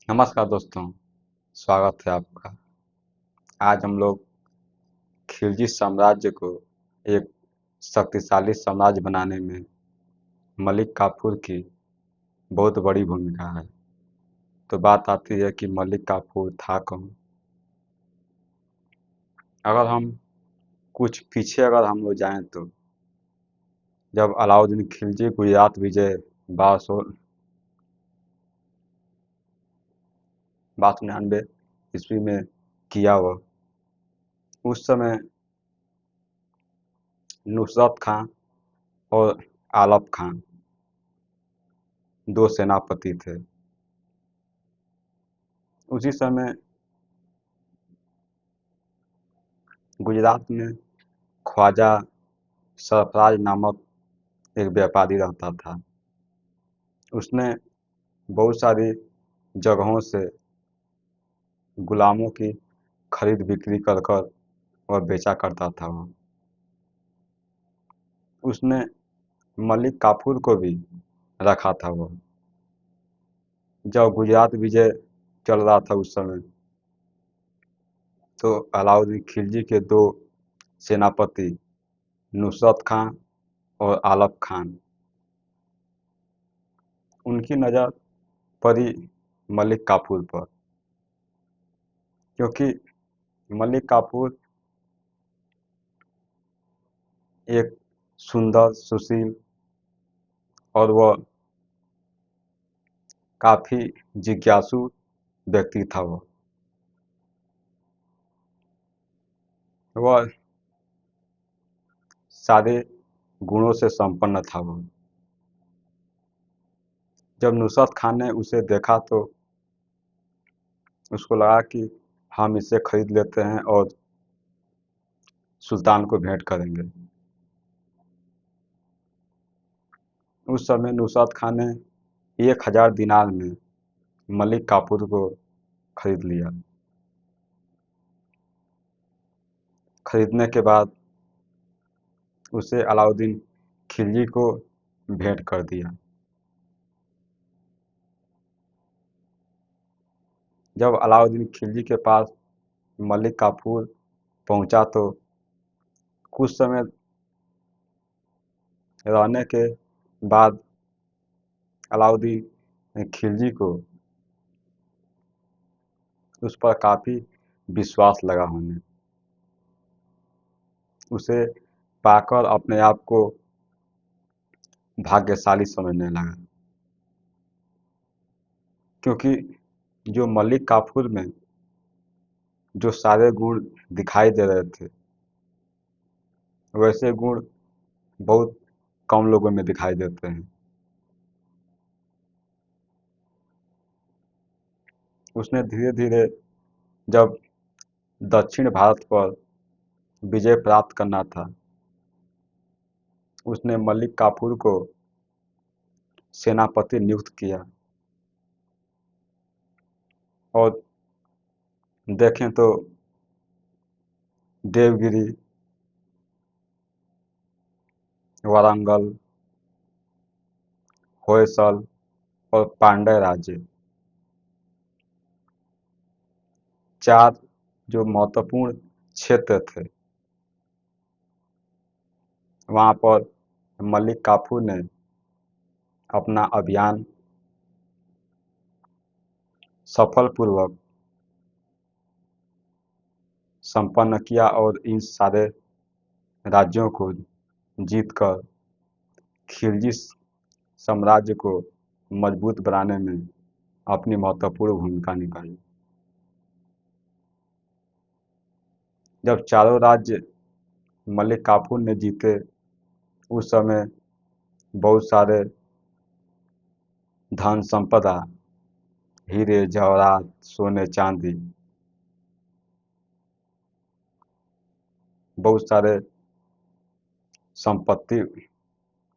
नमस्कार दोस्तों, स्वागत है आपका। आज हम लोग खिलजी साम्राज्य को एक शक्तिशाली साम्राज्य बनाने में मलिक काफूर की बहुत बड़ी भूमिका है। तो बात आती है कि मलिक काफूर था कौन। अगर हम कुछ पीछे हम लोग जाएं तो जब अलाउद्दीन खिलजी गुजरात विजय 1299 ईस्वी में किया, वह उस समय नुसरत खां और आलप खां दो सेनापति थे। उसी समय गुजरात में ख्वाजा सरफराज नामक एक व्यापारी रहता था। उसने बहुत सारी जगहों से गुलामों की खरीद बिक्री कर कर वह बेचा करता था। वह उसने मलिक काफूर को भी रखा था। वह जब गुजरात विजय चल रहा था उस समय, तो अलाउद्दीन खिलजी के दो सेनापति नुसरत खां और आलप खान, उनकी नज़र पड़ी मलिक काफूर पर, क्योंकि मलिक काफूर एक सुंदर, सुशील और वह काफी जिज्ञासु व्यक्ति था। वह सारे गुणों से संपन्न था। वह जब नुसरत खान ने उसे देखा तो उसको लगा कि हम इसे खरीद लेते हैं और सुल्तान को भेंट करेंगे। उस समय नुसरत खान ने 1000 दिनार में मलिक काफूर को खरीद लिया। खरीदने के बाद उसे अलाउद्दीन खिलजी को भेंट कर दिया। जब अलाउद्दीन खिलजी के पास मलिक काफूर पहुंचा तो कुछ समय रहने के बाद अलाउद्दीन खिलजी को उस पर काफ़ी विश्वास लगा होने। उसे पाकर अपने आप को भाग्यशाली समझने लगा, क्योंकि जो मलिक काफूर में जो सारे गुण दिखाई दे रहे थे, वैसे गुण बहुत कम लोगों में दिखाई देते हैं। उसने धीरे धीरे जब दक्षिण भारत पर विजय प्राप्त करना था, उसने मलिक काफूर को सेनापति नियुक्त किया। और देखें तो देवगिरी, वारंगल, होयसल और पांड्य राज्य, चार जो महत्वपूर्ण क्षेत्र थे, वहाँ पर मलिक काफूर ने अपना अभियान सफलपूर्वक संपन्न किया और इन सारे राज्यों को जीतकर खिलजी साम्राज्य को मजबूत बनाने में अपनी महत्वपूर्ण भूमिका निभाई। जब चारों राज्य मलिक काफूर ने जीते, उस समय बहुत सारे धन संपदा, हीरे जवाहरात, सोने चांदी, बहुत सारे संपत्ति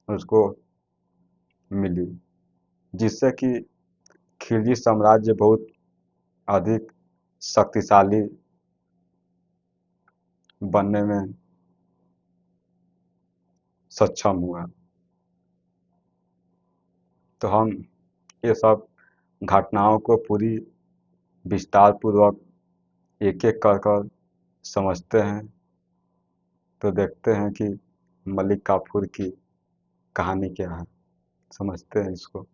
उसको मिली, जिससे कि खिलजी साम्राज्य बहुत अधिक शक्तिशाली बनने में सक्षम हुआ। तो हम ये सब घटनाओं को पूरी विस्तार पूर्वक एक एक कर कर समझते हैं तो देखते हैं कि मलिक काफूर की कहानी क्या है। समझते हैं इसको।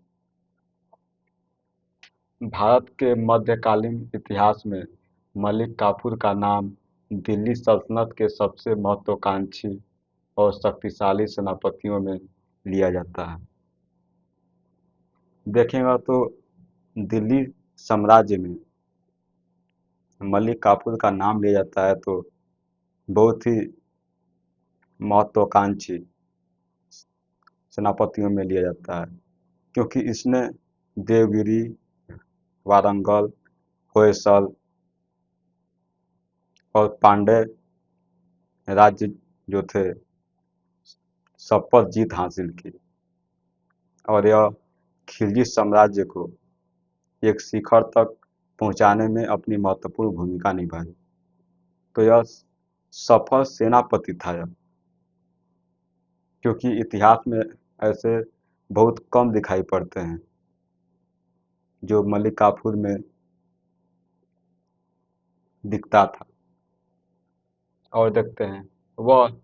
भारत के मध्यकालीन इतिहास में मलिक काफूर का नाम दिल्ली सल्तनत के सबसे महत्वाकांक्षी और शक्तिशाली सेनापतियों में लिया जाता है। देखेंगे तो दिल्ली साम्राज्य में मलिक काफूर का नाम लिया जाता है तो बहुत ही महत्वाकांक्षी सेनापतियों में लिया जाता है, क्योंकि इसने देवगिरी, वारंगल, होयसल और पांड्य राज्य जो थे सब पर जीत हासिल की और यह खिलजी साम्राज्य को एक शिखर तक पहुंचाने में अपनी महत्वपूर्ण भूमिका निभाई। तो यह सफल सेनापति था यह, क्योंकि इतिहास में ऐसे बहुत कम दिखाई पड़ते हैं जो मलिक काफूर में दिखता था। और देखते हैं, वह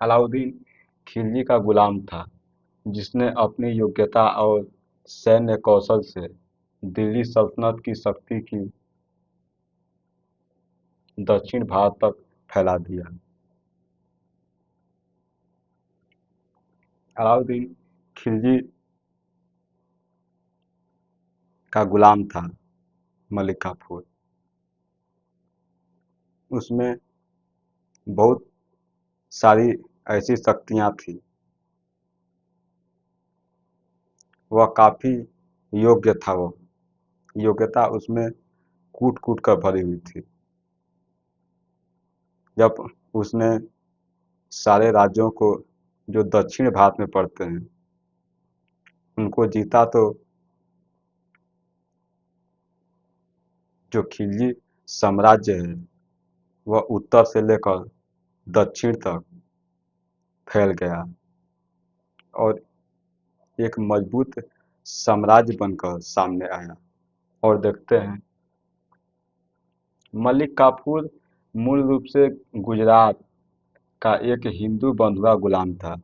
अलाउद्दीन खिलजी का गुलाम था, जिसने अपनी योग्यता और सैन्य कौशल से दिल्ली सल्तनत की शक्ति की दक्षिण भारत तक फैला दिया। अलाउद्दीन खिलजी का गुलाम था मलिक काफूर। उसमें बहुत सारी ऐसी शक्तियां थी। वह काफी योग्य था। वह योग्यता उसमें कूट कूट कर भरी हुई थी। जब उसने सारे राज्यों को जो दक्षिण भारत में पड़ते हैं उनको जीता, तो जो खिलजी साम्राज्य है वह उत्तर से लेकर दक्षिण तक फैल गया और एक मजबूत साम्राज्य बनकर सामने आया। और देखते हैं, मलिक काफूर मूल रूप से गुजरात का एक हिंदू बंधुआ गुलाम था।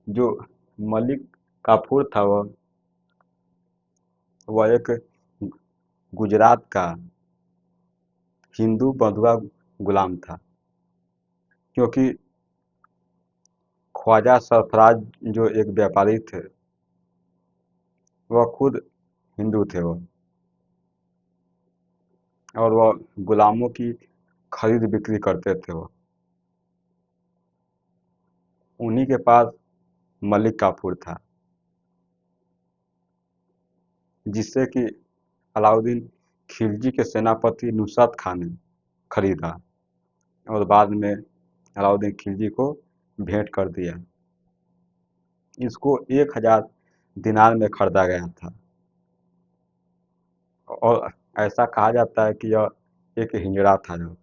जो मलिक काफूर था वह एक गुजरात का हिंदू बंधुआ गुलाम था, क्योंकि ख्वाजा सरफराज जो एक व्यापारी थे वह खुद हिंदू थे वह, और वह गुलामों की खरीद बिक्री करते थे। वह उन्हीं के पास मलिक काफूर था, जिससे कि अलाउद्दीन खिलजी के सेनापति नुसरत खान ने खरीदा और बाद में अलाउद्दीन खिलजी को भेंट कर दिया। इसको 1000 दिनार में खरीदा गया था और ऐसा कहा जाता है कि यह एक हिजड़ा था जो।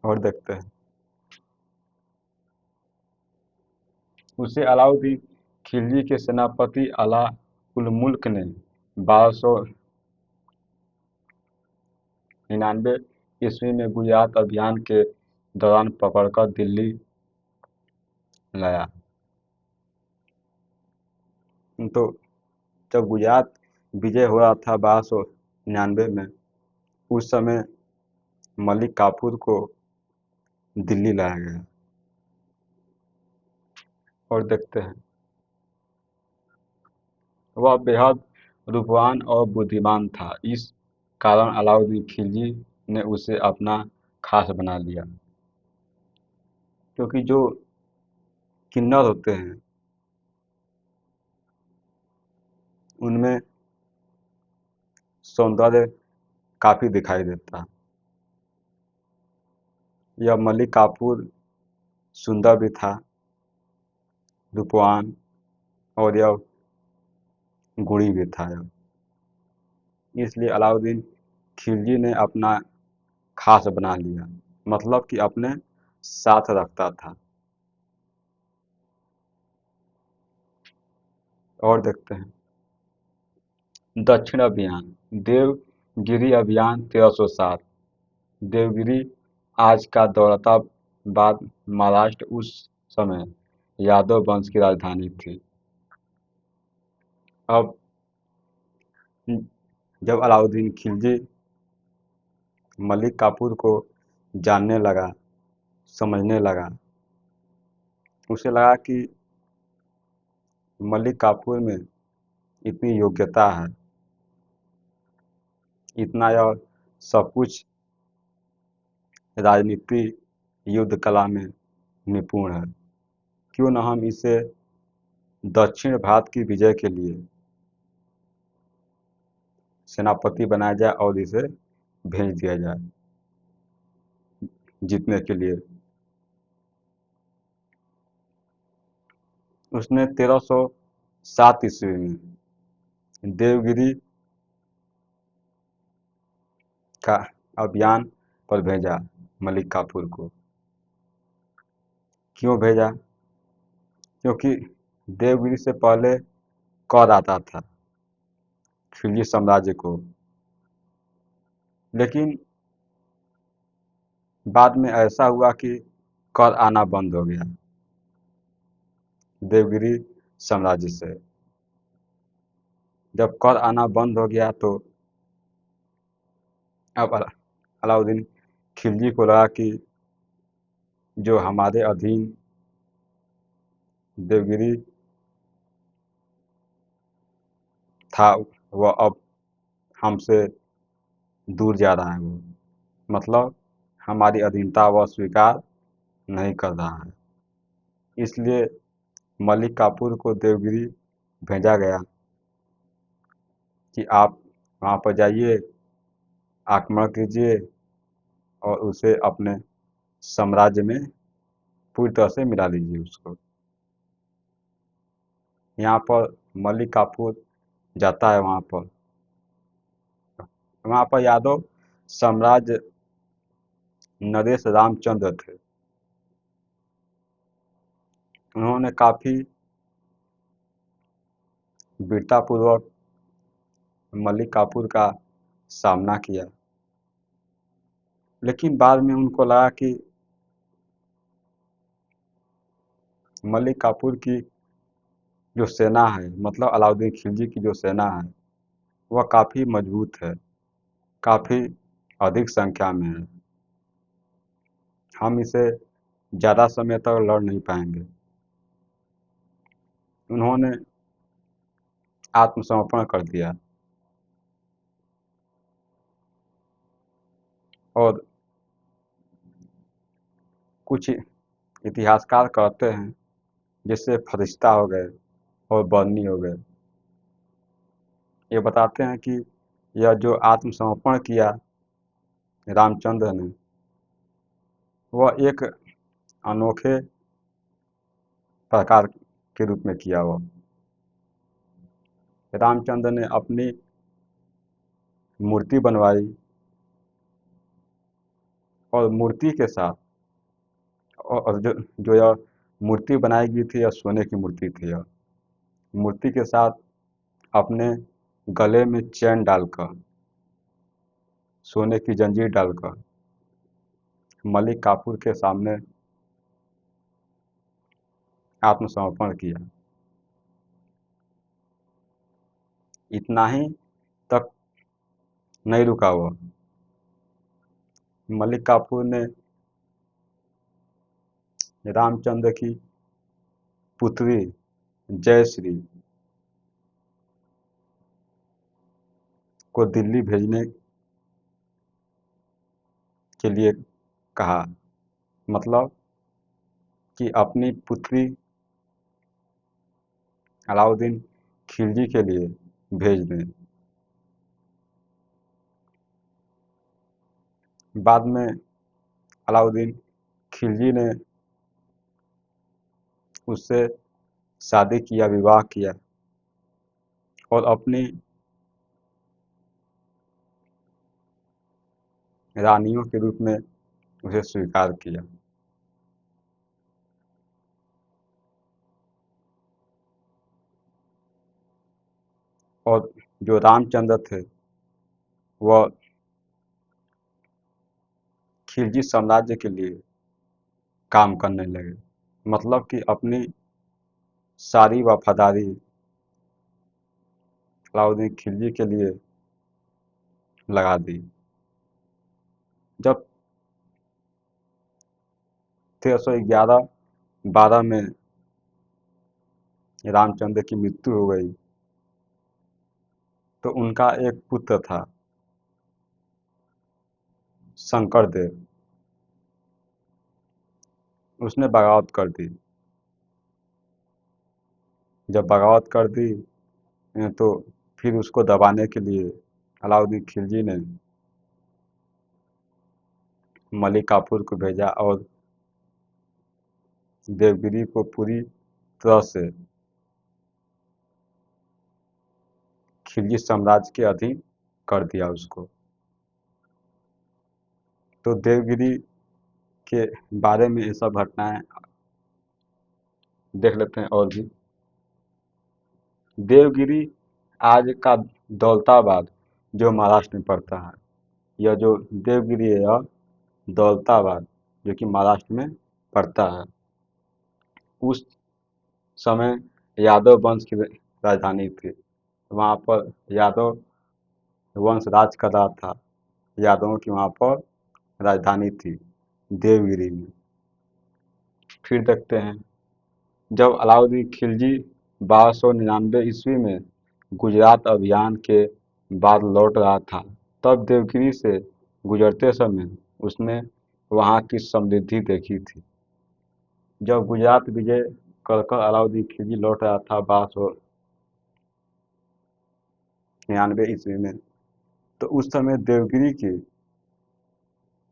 और देखते हैं, उसे अलाउद्दीन खिलजी के सेनापति अला उल मुल्क ने 1299 ईस्वी में गुजरात अभियान के दौरान पकड़कर दिल्ली लाया। तो जब गुजरात विजय हो रहा था 1299 में, उस समय मलिक काफूर को दिल्ली लाया गया। और देखते हैं, वह बेहद रूपवान और बुद्धिमान था। इस कारण अलाउद्दीन खिलजी ने उसे अपना खास बना लिया, क्योंकि जो किन्नर होते हैं उनमें सौंदर्य काफी दिखाई देता है। यह मलिक काफूर सुंदर भी था, रूपवान, और यह गुणी भी था यह। इसलिए अलाउद्दीन खिलजी ने अपना खास बना लिया, मतलब कि अपने साथ रखता था। और देखते हैं, दक्षिण अभियान, देवगिरी अभियान 1307। देवगिरी आज का दौलताबाद महाराष्ट्र उस समय यादव वंश की राजधानी थी। अब जब अलाउद्दीन खिलजी मलिक काफूर को जानने लगा, समझने लगा, उसे लगा कि मलिक काफूर में इतनी योग्यता है, इतना यह सब कुछ राजनीति युद्ध कला में निपुण है, क्यों न हम इसे दक्षिण भारत की विजय के लिए सेनापति बनाया जाए और इसे भेज दिया जाए जीतने के लिए। उसने 1307 ईस्वी में देवगिरी का अभियान पर भेजा मलिक काफूर को। क्यों भेजा? क्योंकि देवगिरी से पहले कर आता था खिलजी साम्राज्य को, लेकिन बाद में ऐसा हुआ कि कर आना बंद हो गया देवगिरी साम्राज्य से। जब कर आना बंद हो गया तो अब अलाउद्दीन खिलजी को लगा कि जो हमारे अधीन देवगिरी था वह अब हमसे दूर जा रहा है। वो मतलब हमारी अधीनता वह स्वीकार नहीं कर रहा है। इसलिए मलिक काफूर को देवगिरी भेजा गया कि आप वहाँ पर जाइए, आक्रमण कीजिए और उसे अपने साम्राज्य में पूरी तरह से मिला लीजिए उसको। यहाँ पर मलिक काफूर जाता है वहाँ पर यादव साम्राज्य नरेश रामचंद्र थे। उन्होंने काफी वीरतापूर्वक मलिक काफूर का सामना किया, लेकिन बाद में उनको लगा कि मलिक काफूर की जो सेना है, मतलब अलाउद्दीन खिलजी की जो सेना है, वह काफी मजबूत है, काफी अधिक संख्या में है। हम इसे ज्यादा समय तक लड़ नहीं पाएंगे। उन्होंने आत्मसमर्पण कर दिया और कुछ इतिहासकार कहते हैं, जैसे फरिश्ता हो गए और बर्नी हो गए, ये बताते हैं कि यह जो आत्मसमर्पण किया रामचंद्र ने, वह एक अनोखे प्रकार के रूप में किया। वह रामचंद्र ने अपनी मूर्ति बनवाई और मूर्ति के साथ, और जो यह मूर्ति बनाई गई थी यह सोने की मूर्ति थी। यह मूर्ति के साथ अपने गले में चैन डालकर, सोने की जंजीर डालकर मलिक काफूर के सामने आत्मसमर्पण किया। इतना ही तक नहीं रुका हुआ, मलिक काफूर ने रामचंद्र की पुत्री जयश्री को दिल्ली भेजने के लिए कहा, मतलब कि अपनी पुत्री अलाउद्दीन खिलजी के लिए भेज दें। बाद में अलाउद्दीन खिलजी ने उससे शादी किया, विवाह किया और अपनी रानियों के रूप में उसे स्वीकार किया। और जो रामचंद्र थे वह खिलजी साम्राज्य के लिए काम करने लगे। मतलब कि अपनी सारी वफादारी अलाउद्दीन खिलजी के लिए लगा दी। जब 1311-12 में रामचंद्र की मृत्यु हो गई तो उनका एक पुत्र था शंकरदेव, उसने बगावत कर दी। जब बगावत कर दी तो फिर उसको दबाने के लिए अलाउद्दीन खिलजी ने मलिक काफूर को भेजा और देवगिरी को पूरी तरह से खिलजी साम्राज्य के अधीन कर दिया उसको। तो देवगिरी के बारे में ये सब घटनाएं देख लेते हैं। और भी देवगिरी आज का दौलताबाद जो महाराष्ट्र में पड़ता है, यह जो देवगिरी है यह दौलताबाद जो कि महाराष्ट्र में पड़ता है। उस समय यादव वंश की राजधानी थी। वहाँ पर यादव वंश राज कर रहा था। यादवों की वहाँ पर राजधानी थी देवगिरी में। फिर देखते हैं जब अलाउद्दीन खिलजी 1299 ईस्वी में गुजरात अभियान के बाद लौट रहा था, तब देवगिरी से गुजरते समय उसने वहाँ की समृद्धि देखी थी। जब गुजरात विजय कर कर अलाउद्दीन खिलजी लौट रहा था 1299 ईस्वी में, तो उस समय देवगिरी की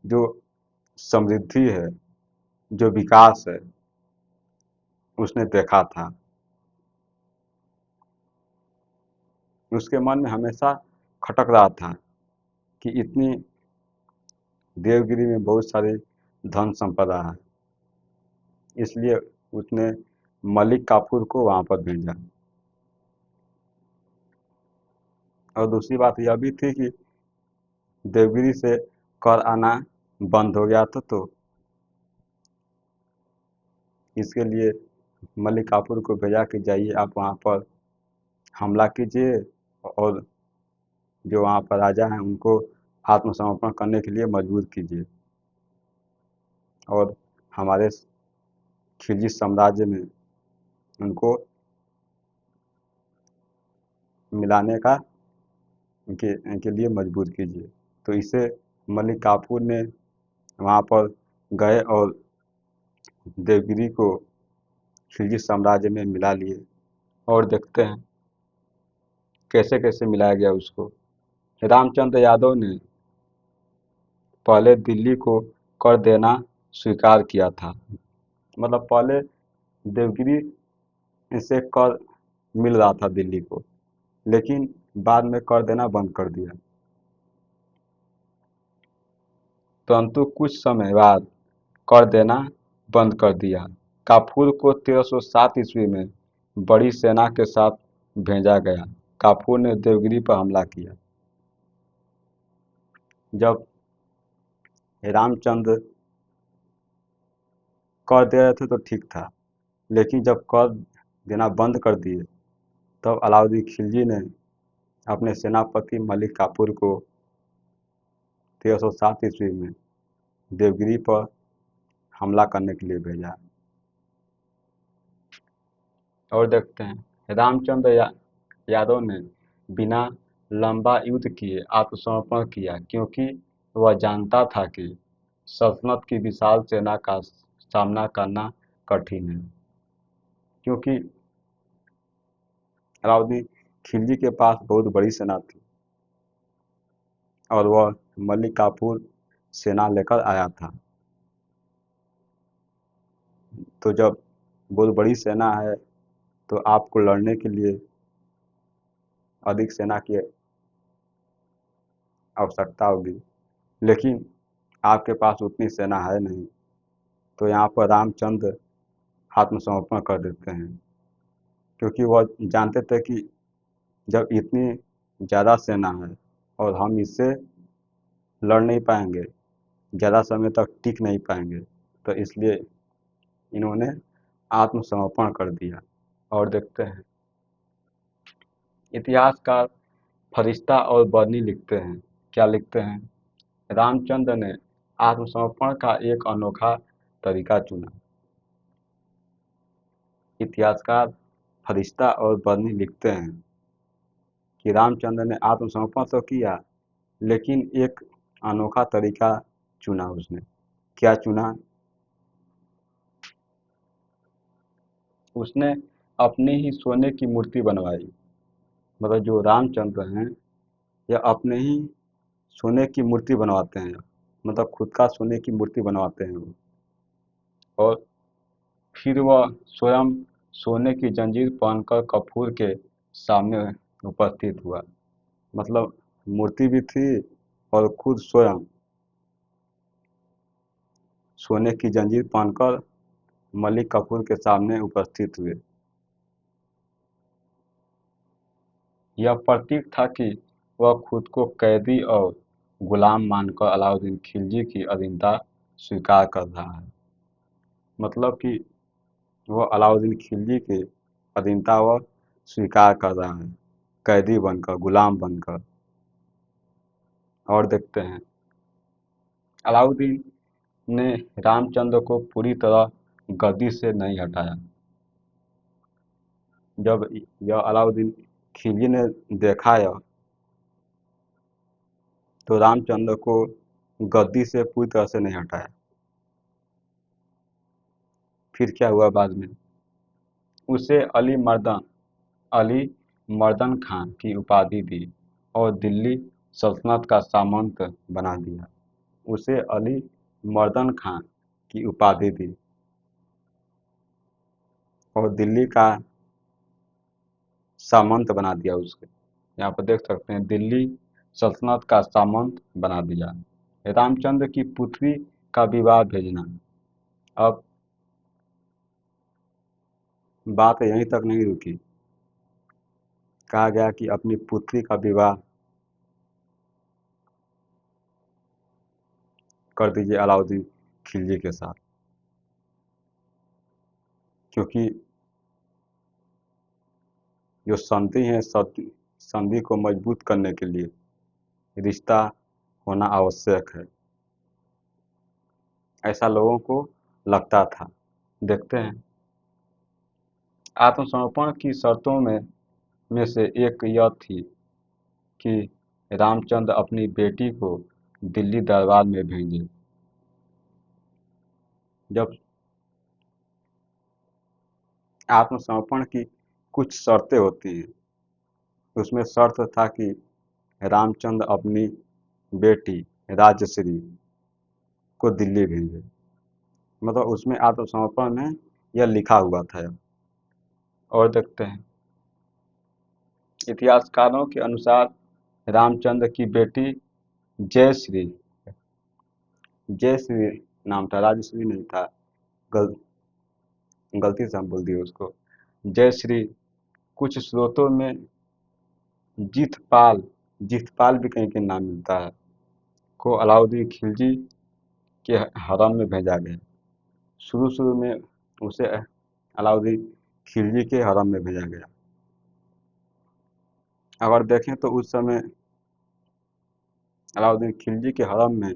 जो समृद्धि है, जो विकास है, उसने देखा था। उसके मन में हमेशा खटक रहा था कि इतनी देवगिरी में बहुत सारी धन संपदा है, इसलिए उसने मलिक काफूर को वहाँ पर भेजा। और दूसरी बात यह भी थी कि देवगिरी से कर आना बंद हो गया था, तो इसके लिए मलिक काफूर को भेजा कि जाइए आप वहाँ पर हमला कीजिए और जो वहाँ पर राजा हैं उनको आत्मसमर्पण करने के लिए मजबूर कीजिए और हमारे खिलजी साम्राज्य में उनको मिलाने का इनके लिए मजबूर कीजिए। तो इसे मलिक काफूर ने वहाँ पर गए और देवगिरी को खिलजी साम्राज्य में मिला लिए। और देखते हैं कैसे कैसे मिलाया गया उसको। रामचंद्र यादव ने पहले दिल्ली को कर देना स्वीकार किया था। मतलब पहले देवगिरी से कर मिल रहा था दिल्ली को, लेकिन बाद में कर देना बंद कर दिया। परंतु कुछ समय बाद कर देना बंद कर दिया। काफूर को 1307 ईस्वी में बड़ी सेना के साथ भेजा गया। काफूर ने देवगिरी पर हमला किया। जब रामचंद्र कर दे रहे थे तो ठीक था, लेकिन जब कर देना बंद कर दिए तब अलाउद्दीन खिलजी ने अपने सेनापति मलिक काफूर को 1307 ईस्वी में देवगिरी पर हमला करने के लिए भेजा। और देखते हैं रामचंद्र यादव ने बिना लंबा युद्ध किए आत्मसमर्पण किया, क्योंकि वह जानता था कि सल्तनत की विशाल सेना का सामना करना कठिन है। क्योंकि अलाउद्दीन खिलजी के पास बहुत बड़ी सेना थी और वह मलिक काफूर सेना लेकर आया था। तो जब बहुत बड़ी सेना है तो आपको लड़ने के लिए अधिक सेना की आवश्यकता होगी, लेकिन आपके पास उतनी सेना है नहीं। तो यहाँ पर रामचंद्र आत्मसमर्पण कर देते हैं, क्योंकि वह जानते थे कि जब इतनी ज़्यादा सेना है और हम इससे लड़ नहीं पाएंगे, ज़्यादा समय तक टिक नहीं पाएंगे, तो इसलिए इन्होंने आत्मसमर्पण कर दिया। और देखते हैं, इतिहासकार फरिश्ता और बर्नी लिखते हैं, क्या लिखते हैं? रामचंद्र ने आत्मसमर्पण का एक अनोखा तरीका चुना। इतिहासकार फरिश्ता और बर्नी लिखते हैं कि रामचंद्र ने आत्मसमर्पण तो किया, लेकिन एक अनोखा तरीका चुना उसने। क्या चुना? उसने अपनी ही सोने की मूर्ति बनवाई। मतलब जो रामचंद्र हैं, यह अपने ही सोने की मूर्ति बनवाते हैं, मतलब खुद का सोने की मूर्ति बनवाते हैं वो। और फिर वह स्वयं सोने की जंजीर पहनकर कपूर के सामने उपस्थित हुआ। मतलब मूर्ति भी थी और खुद स्वयं सोने की जंजीर पहनकर मलिक कफूर के सामने उपस्थित हुए। यह प्रतीक था कि वह खुद को कैदी और गुलाम मानकर अलाउद्दीन खिलजी की अधीनता स्वीकार कर रहा है। मतलब कि वह अलाउद्दीन खिलजी की अधीनता वह स्वीकार कर रहा है, कैदी बनकर, गुलाम बनकर। और देखते हैं, अलाउद्दीन ने रामचंद्र को पूरी तरह गद्दी से नहीं हटाया। जब यह अलाउद्दीन खिलजी ने देखा यह, तो रामचंद्र को गद्दी से पूरी तरह से नहीं हटाया। फिर क्या हुआ बाद में? उसे अली मर्दन खां की उपाधि दी और दिल्ली सल्तनत का सामंत बना दिया। उसे अली मर्दन खां की उपाधि दी और दिल्ली का सामंत बना दिया उसके। यहाँ पर देख सकते हैं, दिल्ली सल्तनत का सामंत बना दिया। रामचंद्र की पुत्री का विवाह भेजना। अब बात यहीं तक नहीं रुकी, कहा गया कि अपनी पुत्री का विवाह कर दीजिए अलाउद्दीन खिलजी के साथ, क्योंकि जो संधि है, संधि को मजबूत करने के लिए रिश्ता होना आवश्यक है, ऐसा लोगों को लगता था। देखते हैं, आत्मसमर्पण की शर्तों में से एक यह थी कि रामचंद्र अपनी बेटी को दिल्ली दरबार में भेजे। जब आत्मसमर्पण की कुछ शर्तें होती हैं, उसमें शर्त था कि रामचंद्र अपनी बेटी राजश्री को दिल्ली भेजे। मतलब उसमें आत्मसमर्पण में यह लिखा हुआ था। और देखते हैं, इतिहासकारों के अनुसार रामचंद्र की बेटी जयश्री, जयश्री नाम था, राजश्री नहीं था, गल, गलती से हम बोल दिए उसको। जयश्री, कुछ स्रोतों में जीतपाल, जीतपाल भी कहीं कहीं नाम मिलता है, को अलाउद्दीन खिलजी के हरम में भेजा गया। शुरू शुरू में उसे अलाउद्दीन खिलजी के हरम में भेजा गया। अगर देखें तो उस समय अलाउद्दीन खिलजी के हरम में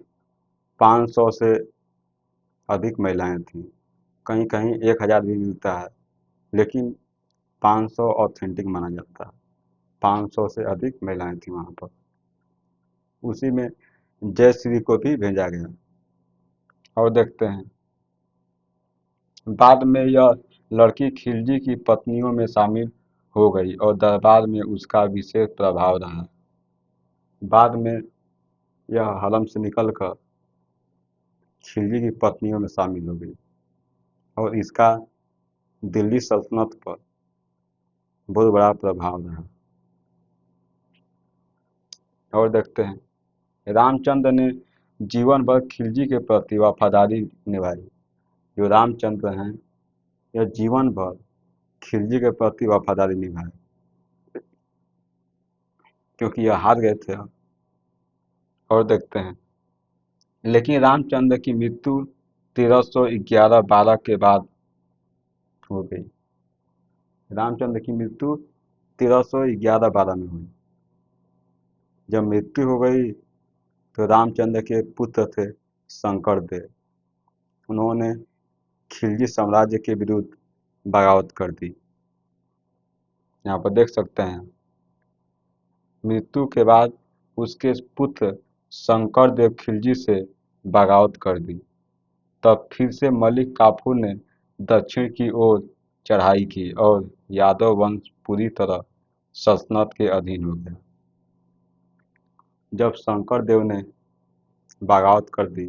500 से अधिक महिलाएं थीं। कहीं कहीं 1000 भी मिलता है, लेकिन 500 ऑथेंटिक माना जाता है। 500 से अधिक महिलाएं थीं वहाँ पर। उसी में जयश्री को भी भेजा गया। और देखते हैं, बाद में यह लड़की खिलजी की पत्नियों में शामिल हो गई और दरबार में उसका विशेष प्रभाव रहा। बाद में यह हरम से निकलकर खिलजी की पत्नियों में शामिल हो गई और इसका दिल्ली सल्तनत पर बहुत बड़ा प्रभाव रहा। और देखते हैं, रामचंद्र ने जीवन भर खिलजी के प्रति वफादारी निभाई। जो रामचंद्र हैं, यह जीवन भर खिलजी के प्रति वफादारी निभाए। क्योंकि यह हार गए थे। और देखते हैं, लेकिन रामचंद्र की मृत्यु 1311-12 के बाद हो गई। रामचंद्र की मृत्यु 1311-12 में हुई। जब मृत्यु हो गई तो रामचंद्र के पुत्र थे शंकर देव। उन्होंने खिलजी साम्राज्य के विरुद्ध बगावत कर दी। यहाँ पर देख सकते हैं, मृत्यु के बाद उसके पुत्र शंकर देव खिलजी से बगावत कर दी। तब फिर से मलिक काफूर ने दक्षिण की ओर चढ़ाई की और यादव वंश पूरी तरह सल्तनत के अधीन हो गया। जब शंकर देव ने बगावत कर दी,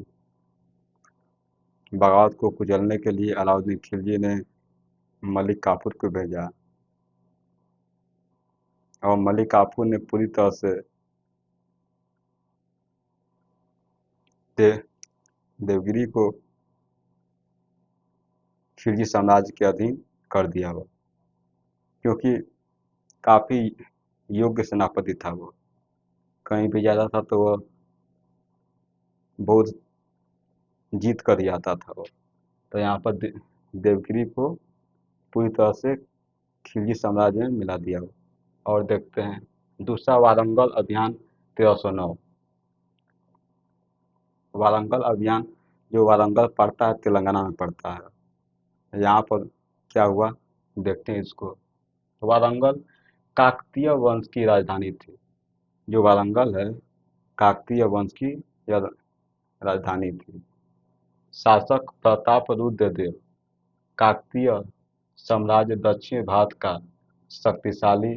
बगावत को कुचलने के लिए अलाउद्दीन खिलजी ने मलिक काफूर को भेजा और मलिक काफूर ने पूरी तरह से देवगिरी को खिलजी साम्राज्य के अधीन कर दिया। वो क्योंकि काफी योग्य सेनापति था, वो कहीं भी जाता था तो वह बहुत जीत कर ही आता था वो। तो यहाँ पर देवगिरी को पूरी तरह से खिलजी साम्राज्य में मिला दिया। और देखते हैं दूसरा वारंगल अभियान 1309। वारंगल अभियान, जो वारंगल पड़ता है तेलंगाना में पड़ता है। यहाँ पर क्या हुआ देखते हैं इसको। वारंगल काकतीय वंश की राजधानी थी। जो वारंगल है काकतीय वंश की यह राजधानी थी। शासक प्रताप रुद्र देव काकतीय साम्राज्य दक्षिण भारत का शक्तिशाली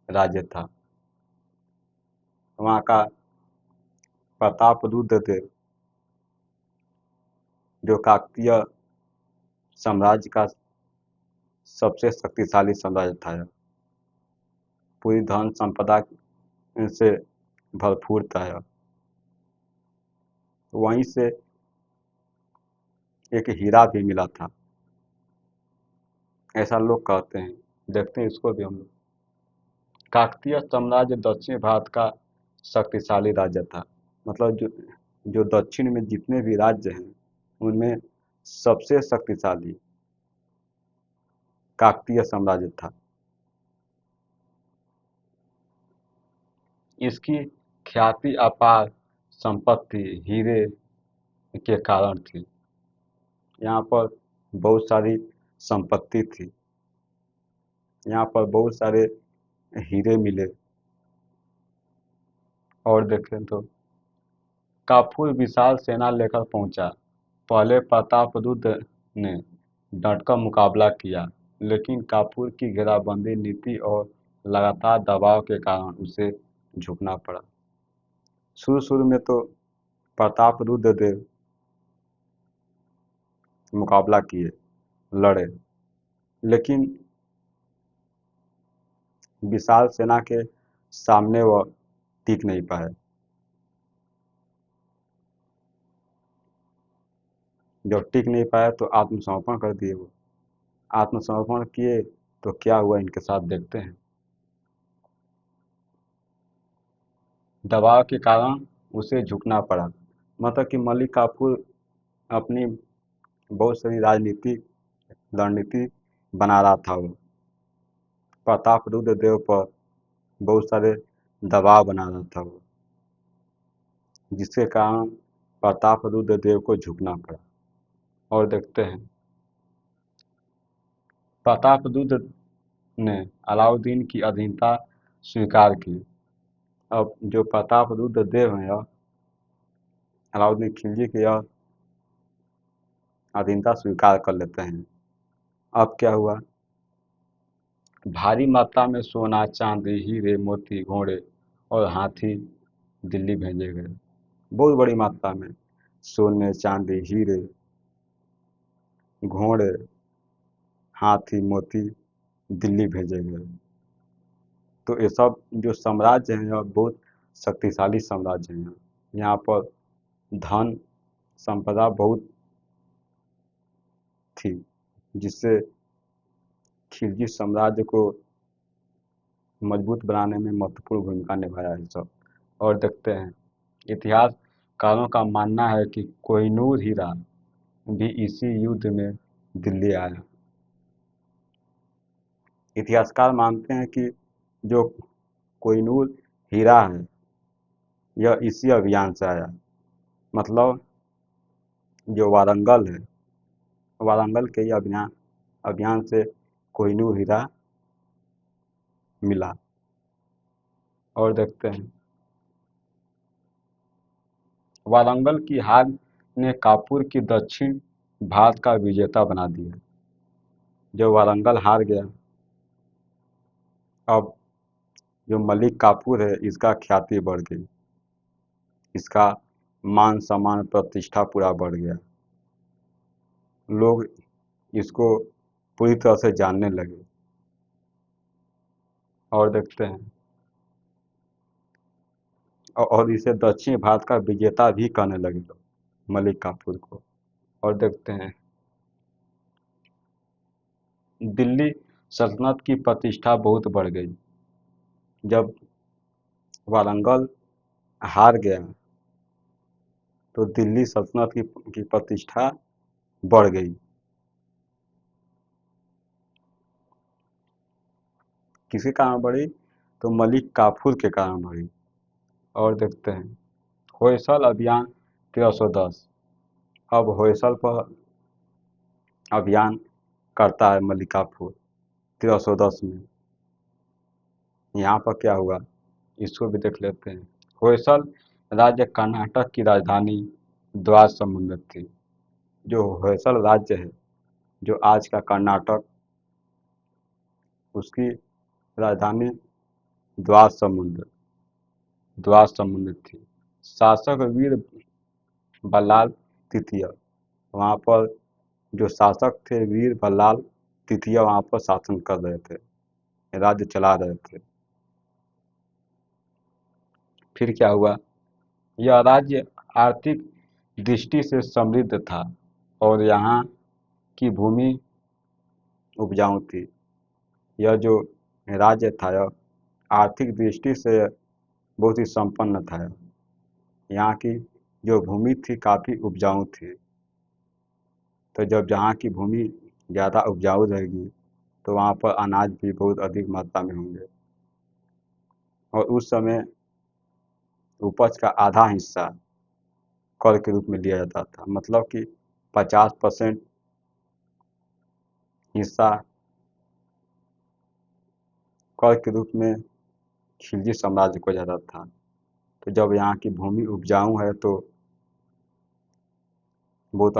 राज्य था। वहाँ का प्रताप रुद्र देव जो काकतीय साम्राज्य का सबसे शक्तिशाली साम्राज्य था, पूरी धन संपदा से भरपूर था। वहीं से एक हीरा भी मिला था, ऐसा लोग कहते हैं। देखते हैं इसको भी हम लोग। काकतीय साम्राज्य दक्षिण भारत का शक्तिशाली राज्य था। मतलब जो दक्षिण में जितने भी राज्य हैं उनमें सबसे शक्तिशाली काकतीय साम्राज्य था। इसकी ख्याति अपार संपत्ति हीरे के कारण थी। यहाँ पर बहुत सारी संपत्ति थी, यहाँ पर बहुत सारे हीरे मिले। और देखें तो काफूर विशाल सेना लेकर पहुंचा। पहले प्रतापरुद्र ने डटकर मुकाबला किया, लेकिन काफूर की घेराबंदी नीति और लगातार दबाव के कारण उसे झुकना पड़ा। शुरू शुरू में तो प्रतापरुद्र देव मुकाबला किए, लड़े, लेकिन विशाल सेना के सामने वह टिक नहीं पाए। जब टिक नहीं पाए तो आत्मसमर्पण कर दिए। वो आत्मसमर्पण किए तो क्या हुआ इनके साथ देखते हैं। दबाव के कारण उसे झुकना पड़ा। मतलब कि मलिक काफूर अपनी बहुत सारी राजनीति रणनीति बना रहा था। वो प्रताप रुद्र देव पर बहुत सारे दबाव बना रहा था वो, जिसके कारण प्रताप रुद्र देव को झुकना पड़ा। और देखते हैं प्रताप रुद्र ने अलाउद्दीन की अधीनता स्वीकार की। अब जो प्रताप रुद्र देव हैं यह अलाउद्दीन खिलजी की यह अधीनता स्वीकार कर लेते हैं। अब क्या हुआ, भारी मात्रा में सोना चांदी हीरे मोती घोड़े और हाथी दिल्ली भेजे गए। बहुत बड़ी मात्रा में सोने चांदी हीरे घोड़े हाथी मोती दिल्ली भेजे गए। तो ये सब जो साम्राज्य हैं यह बहुत शक्तिशाली साम्राज्य हैं। यहाँ पर धन संपदा बहुत थी, जिससे खिलजी साम्राज्य को मजबूत बनाने में महत्वपूर्ण भूमिका निभाया है सब। और देखते हैं, इतिहासकारों का मानना है कि कोहिनूर हीरा भी इसी युद्ध में दिल्ली आया। इतिहासकार मानते हैं कि जो कोहिनूर हीरा है यह इसी अभियान से आया। मतलब जो वारंगल है, वारंगल के ही अभियान अभियान से कोहिनूर हीरा मिला। और देखते हैं, वारंगल की हार ने कानपुर की दक्षिण भारत का विजेता बना दिया। जब वारंगल हार गया, अब जो मलिक काफूर है इसका ख्याति बढ़ गई, इसका मान सम्मान प्रतिष्ठा पूरा बढ़ गया, लोग इसको पूरी तरह से जानने लगे। और देखते हैं, और इसे दक्षिण भारत का विजेता भी कहने लगे लोग, मलिक काफूर को। और देखते हैं, दिल्ली सल्तनत की प्रतिष्ठा बहुत बढ़ गई। जब वारंगल हार गया तो दिल्ली सल्तनत की प्रतिष्ठा बढ़ गई। किसके कारण बढ़ी? तो मलिक काफूर के कारण बढ़ी। और देखते हैं, होयसल अभियान 1310। अब होयसल पर अभियान करता है मलिक काफूर 1310 में। यहाँ पर क्या हुआ इसको भी देख लेते हैं। होयसल राज्य कर्नाटक की राजधानी द्वार समुद्र थी। जो होयसल राज्य है, जो आज का कर्नाटक, उसकी राजधानी द्वार समुद्र थी। शासक वीर बल्लाल तृतीय, वहाँ पर जो शासक थे वीर बल्लाल तृतीय वहाँ पर शासन कर रहे थे, राज्य चला रहे थे। फिर क्या हुआ, यह राज्य आर्थिक दृष्टि से समृद्ध था और यहाँ की भूमि उपजाऊ थी। यह जो राज्य था यह आर्थिक दृष्टि से बहुत ही संपन्न था। यहाँ की जो भूमि थी काफ़ी उपजाऊ थी। तो जब जहाँ की भूमि ज़्यादा उपजाऊ रहेगी तो वहाँ पर अनाज भी बहुत अधिक मात्रा में होंगे। और उस समय उपज का आधा हिस्सा कर के रूप में लिया जाता था। मतलब कि 50% हिस्सा कर के रूप में खिलजी साम्राज्य को जाता था। तो जब यहाँ की भूमि उपजाऊ है तो बहुत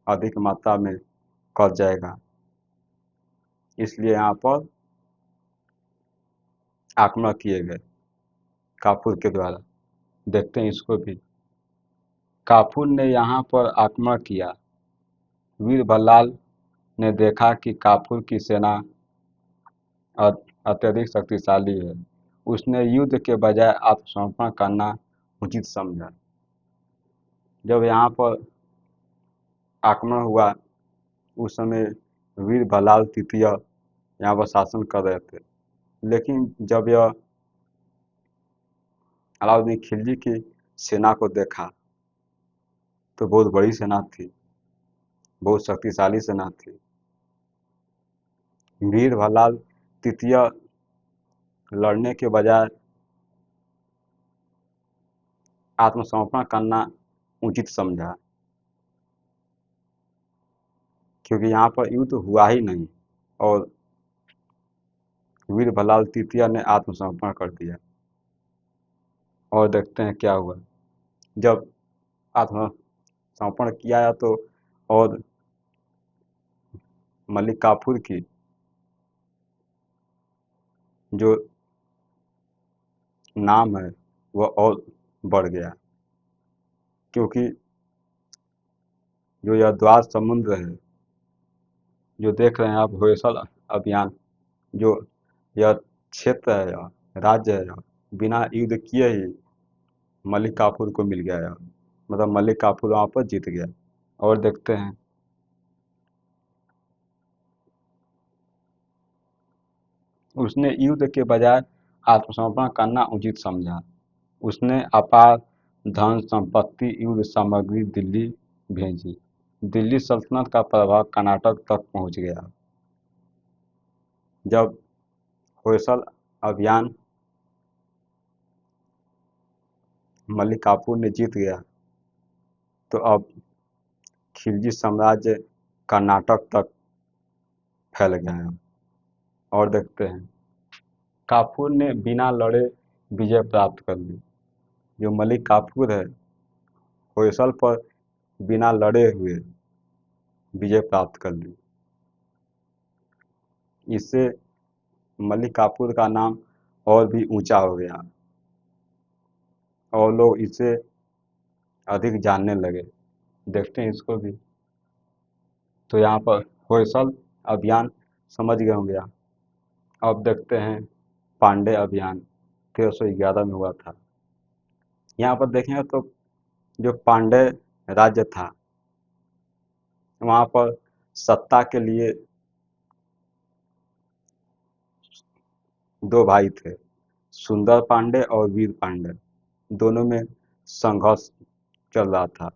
अधिक मात्रा में कर जाएगा, इसलिए यहाँ पर आक्रमण किए गए काफूर के द्वारा। देखते हैं इसको भी। काफूर ने यहाँ पर आक्रमण किया। वीर बल्लाल ने देखा कि काफूर की सेना अत्यधिक शक्तिशाली है। उसने युद्ध के बजाय आत्मसमर्पण करना उचित समझा। जब यहाँ पर आक्रमण हुआ उस समय वीर बल्लाल तृतीय यहाँ पर शासन कर रहे थे। लेकिन जब यह अलाउद्दीन खिलजी की सेना को देखा तो बहुत बड़ी सेना थी, बहुत शक्तिशाली सेना थी। वीर बल्लाल तृतीय लड़ने के बजाय आत्मसमर्पण करना उचित समझा, क्योंकि यहाँ पर युद्ध हुआ ही नहीं और वीर बल्लाल तृतीय ने आत्मसमर्पण कर दिया। और देखते हैं क्या हुआ। जब आत्मसमर्पण किया तो और मलिक काफूर की जो नाम है वह और बढ़ गया, क्योंकि जो यह द्वार समुद्र है, जो देख रहे हैं आप होयसल अभियान, जो यह क्षेत्र है, यह राज्य है, यह बिना युद्ध किए ही मलिक काफूर को मिल गया यह। मतलब मलिक काफूर वहाँ पर जीत गया। और देखते हैं, उसने युद्ध के बजाय आत्मसमर्पण करना उचित समझा। उसने अपार धन संपत्ति युद्ध सामग्री दिल्ली भेजी। दिल्ली सल्तनत का प्रभाव कर्नाटक तक पहुंच गया। जब होयसल अभियान मलिक काफूर ने जीत गया तो अब खिलजी साम्राज्य कर्नाटक तक फैल गया। और देखते हैं, काफूर ने बिना लड़े विजय प्राप्त कर ली। जो मलिक काफूर है, होयसल पर बिना लड़े हुए विजय प्राप्त कर ली। इससे मलिक काफूर का नाम और भी ऊंचा हो गया और लोग इसे अधिक जानने लगे। देखते हैं इसको भी। तो यहाँ पर होयसल अभियान समझ गए होंगे आप। अब देखते हैं पांडे अभियान 1311 में हुआ था। यहाँ पर देखेंगे तो जो पांडे राज्य था, वहाँ पर सत्ता के लिए दो भाई थे, सुंदर पांडे और वीर पांडे। दोनों में संघर्ष चल रहा था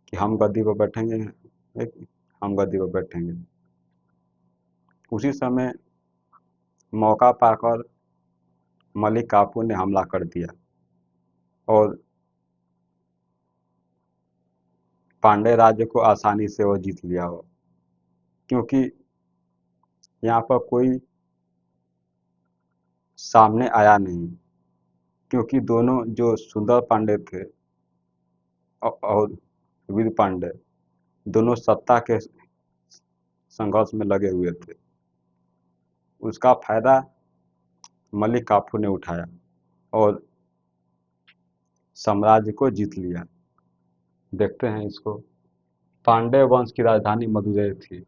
कि हम गद्दी पर बैठेंगे, हम गद्दी पर बैठेंगे। उसी समय मौका पाकर मलिक काफूर ने हमला कर दिया और पांडे राज्य को आसानी से वो जीत लिया हो, क्योंकि यहाँ पर कोई सामने आया नहीं। क्योंकि दोनों जो सुंदर पांडे थे और वीर पांडे, दोनों सत्ता के संघर्ष में लगे हुए थे। उसका फायदा मलिक काफूर ने उठाया और साम्राज्य को जीत लिया। देखते हैं इसको। पांडे वंश की राजधानी मदुरै थी।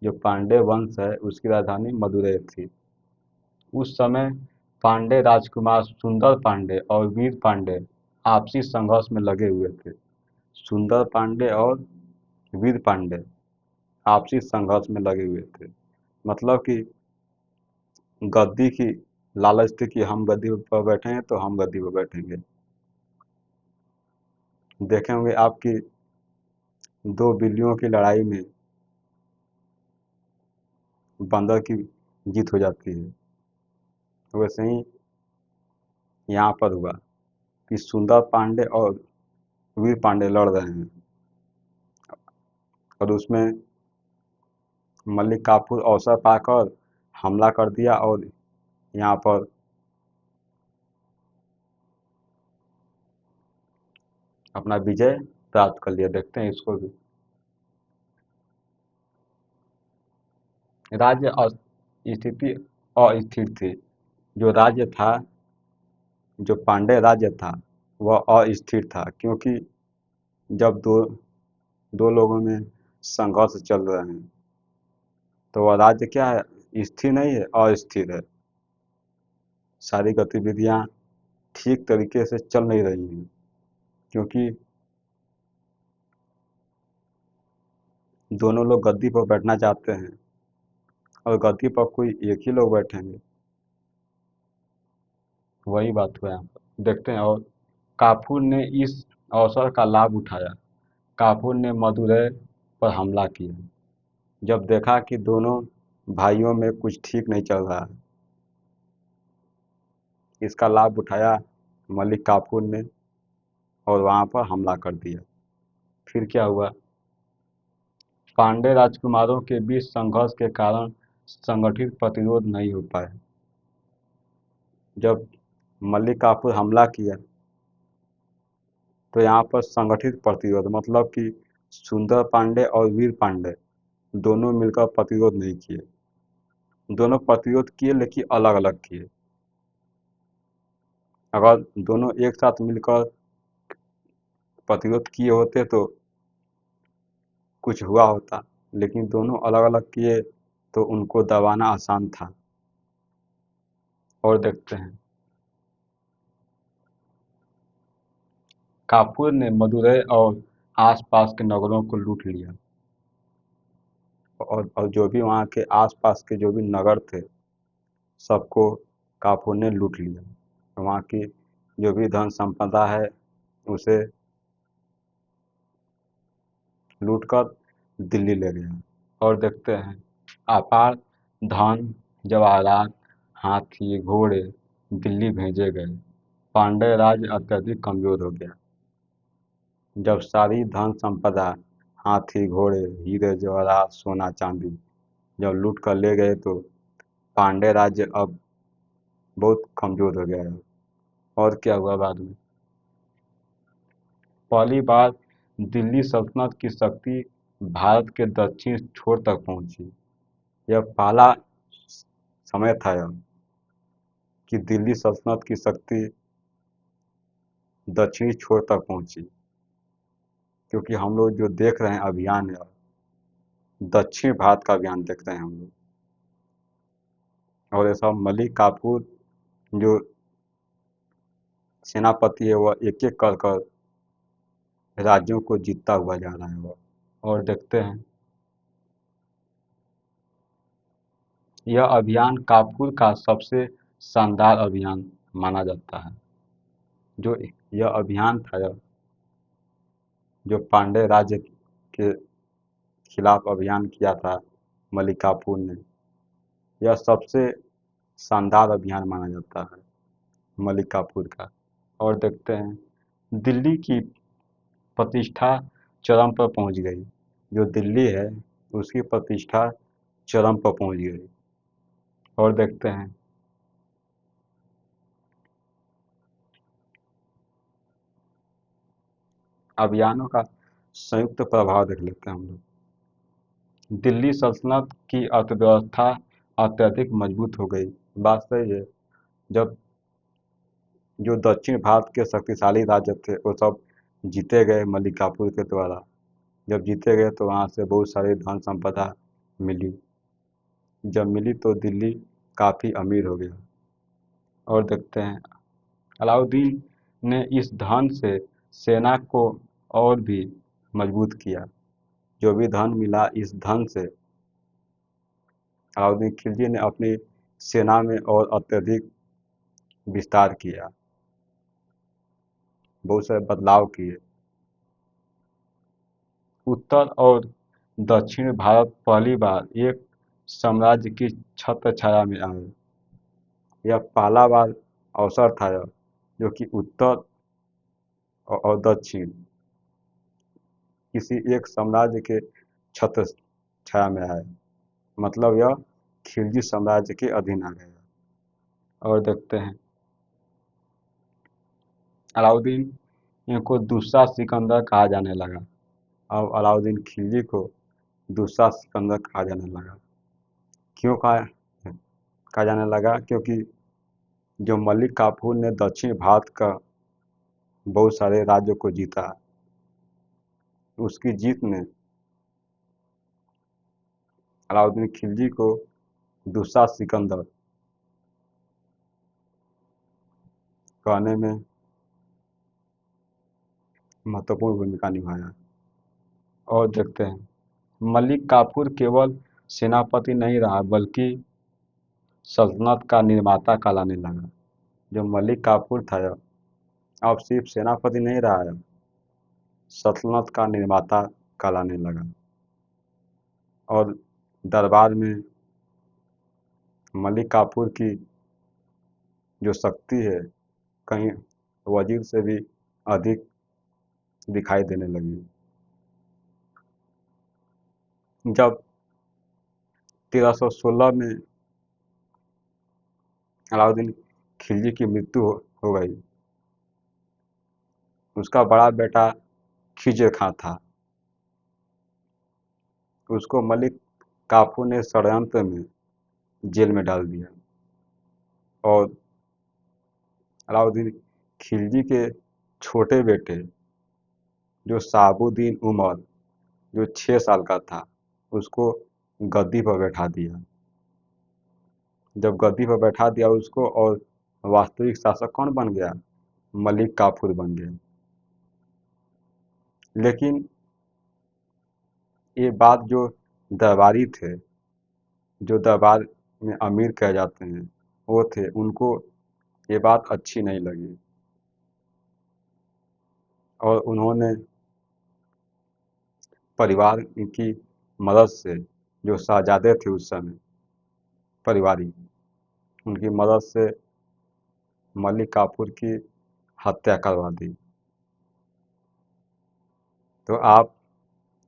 जो पांडे वंश है उसकी राजधानी मदुरै थी। उस समय पांडे राजकुमार सुंदर पांडे और वीर पांडे आपसी संघर्ष में लगे हुए थे। सुंदर पांडे और वीर पांडे आपसी संघर्ष में लगे हुए थे। मतलब कि गद्दी की लालच थी कि हम गद्दी पर बैठेंगे तो हम गद्दी पर बैठेंगे। देखे होंगे आपकी दो बिल्लियों की लड़ाई में बंदर की जीत हो जाती है। वैसे ही यहाँ पर हुआ कि सुंदर पांडे और वीर पांडे लड़ रहे हैं और उसमें मलिक काफूर अवसर पाकर हमला कर दिया और यहाँ पर अपना विजय प्राप्त कर लिया। देखते हैं इसको भी। राज्य स्थिति अस्थिर थी। जो राज्य था, जो पांडे राज्य था, वह अस्थिर था, क्योंकि जब दो दो लोगों में संघर्ष चल रहे हैं तो वह राज्य क्या है, स्थिर नहीं है, अस्थिर है। सारी गतिविधियां ठीक तरीके से चल नहीं रही हैं, क्योंकि दोनों लोग गद्दी पर बैठना चाहते हैं और गद्दी पर कोई एक ही लोग बैठेंगे। वही बात हुआ यहाँ पर। देखते हैं। और काफूर ने इस अवसर का लाभ उठाया। काफूर ने मदुरै पर हमला किया। जब देखा कि दोनों भाइयों में कुछ ठीक नहीं चल रहा है, इसका लाभ उठाया मलिक काफूर ने और वहां पर हमला कर दिया। फिर क्या हुआ, पांडे राजकुमारों के बीच संघर्ष के कारण संगठित प्रतिरोध नहीं हो पाया। जब मलिक काफूर हमला किया तो यहाँ पर संगठित प्रतिरोध, मतलब कि सुंदर पांडे और वीर पांडे दोनों मिलकर प्रतिरोध नहीं किए। दोनों प्रतिरोध किए लेकिन अलग अलग किए। अगर दोनों एक साथ मिलकर प्रतिरोध किए होते तो कुछ हुआ होता, लेकिन दोनों अलग अलग किए तो उनको दबाना आसान था। और देखते हैं, काफूर ने मदुरै और आसपास के नगरों को लूट लिया और जो भी वहाँ के आसपास के जो भी नगर थे सबको काफूर ने लूट लिया। वहाँ की जो भी धन संपदा है उसे लूटकर दिल्ली ले गया। और देखते हैं अपार धन जवाहरात हाथी घोड़े दिल्ली भेजे गए। पांड्य राज अत्यधिक कमजोर हो गया। जब सारी धन संपदा हाथी घोड़े हीरे जवाहरात सोना चांदी जब लूट कर ले गए तो पांड्य राज्य अब बहुत कमजोर हो गया है। और क्या हुआ बाद में? पहली बार दिल्ली सल्तनत की शक्ति भारत के दक्षिण छोर तक पहुंची। यह पहला समय था यह कि दिल्ली सल्तनत की शक्ति दक्षिणी छोर तक पहुंची। क्योंकि हम लोग जो देख रहे हैं अभियान है दक्षिण भारत का अभियान देख रहे हैं हम लोग। और ऐसा मलिक काफूर जो सेनापति है वह एक एक कर कर राज्यों को जीतता हुआ जा रहा है वह। और देखते हैं यह अभियान काफूर का सबसे शानदार अभियान माना जाता है। जो यह अभियान था जो पांड्य राज्य के खिलाफ अभियान किया था मलिक काफूर ने, यह सबसे शानदार अभियान माना जाता है मलिक काफूर का। और देखते हैं दिल्ली की प्रतिष्ठा चरम पर पहुंच गई। जो दिल्ली है उसकी प्रतिष्ठा चरम पर पहुंच गई। और देखते हैं अभियानों का संयुक्त प्रभाव देख लेते हैं हम लोग। दिल्ली सल्तनत की अर्थव्यवस्था अत्यधिक मजबूत हो गई। बात सही है। जब जो दक्षिण भारत के शक्तिशाली राज्य थे वो सब जीते गए मलिक काफूर के द्वारा। जब जीते गए तो वहाँ से बहुत सारी धन संपदा मिली। जब मिली तो दिल्ली काफ़ी अमीर हो गया। और देखते हैं अलाउद्दीन ने इस धन से सेना को और भी मजबूत किया। जो भी धन मिला इस धन से अलाउद्दीन खिलजी ने अपनी सेना में और अत्यधिक विस्तार किया, बहुत सारे बदलाव किए। उत्तर और दक्षिण भारत पहली बार एक साम्राज्य की छत्र छाया में आए। यह पहला बार अवसर था जो कि उत्तर और दक्षिण किसी एक साम्राज्य के छत्र छाया में आए। मतलब यह खिलजी साम्राज्य के अधीन आ गया। और देखते हैं अलाउद्दीन को दूसरा सिकंदर कहा जाने लगा। अब अलाउद्दीन खिलजी को दूसरा सिकंदर कहा जाने लगा। क्यों कहा जाने लगा? क्योंकि जो मलिक काफूर ने दक्षिण भारत का बहुत सारे राज्यों को जीता, उसकी जीत ने अलाउद्दीन खिलजी को दूसरा सिकंदर कहने में महत्वपूर्ण भूमिका निभाया। और देखते हैं मलिक काफूर केवल सेनापति नहीं रहा बल्कि सल्तनत का निर्माता कहलाने लगा। जो मलिक काफूर था अब सिर्फ सेनापति नहीं रहा है, सल्तनत का निर्माता कहलाने लगा। और दरबार में मलिक काफूर की जो शक्ति है कहीं वजीर से भी अधिक दिखाई देने लगी। जब 1316 में अलाउद्दीन खिलजी की मृत्यु हो गई, उसका बड़ा बेटा खिजर खां था। उसको मलिक काफूर ने षड्यंत्र में जेल में डाल दिया। और अलाउद्दीन खिलजी के छोटे बेटे जो शहाबुद्दीन उमर जो 6 साल का था उसको गद्दी पर बैठा दिया। जब गद्दी पर बैठा दिया उसको और वास्तविक शासक कौन बन गया? मलिक काफूर बन गया। लेकिन ये बात जो दरबारी थे, जो दरबार में अमीर कहे जाते हैं, वो थे, उनको ये बात अच्छी नहीं लगी और उन्होंने परिवार की मदद से, जो शहजादे थे उस समय परिवारी, उनकी मदद से मलिक काफूर की हत्या करवा दी। तो आप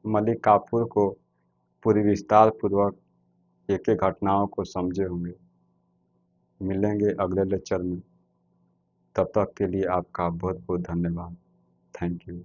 मलिक काफूर को पूरी विस्तार पूर्वक एक एक घटनाओं को समझे होंगे। मिलेंगे अगले लेक्चर में, तब तक के लिए आपका बहुत बहुत धन्यवाद। Thank you.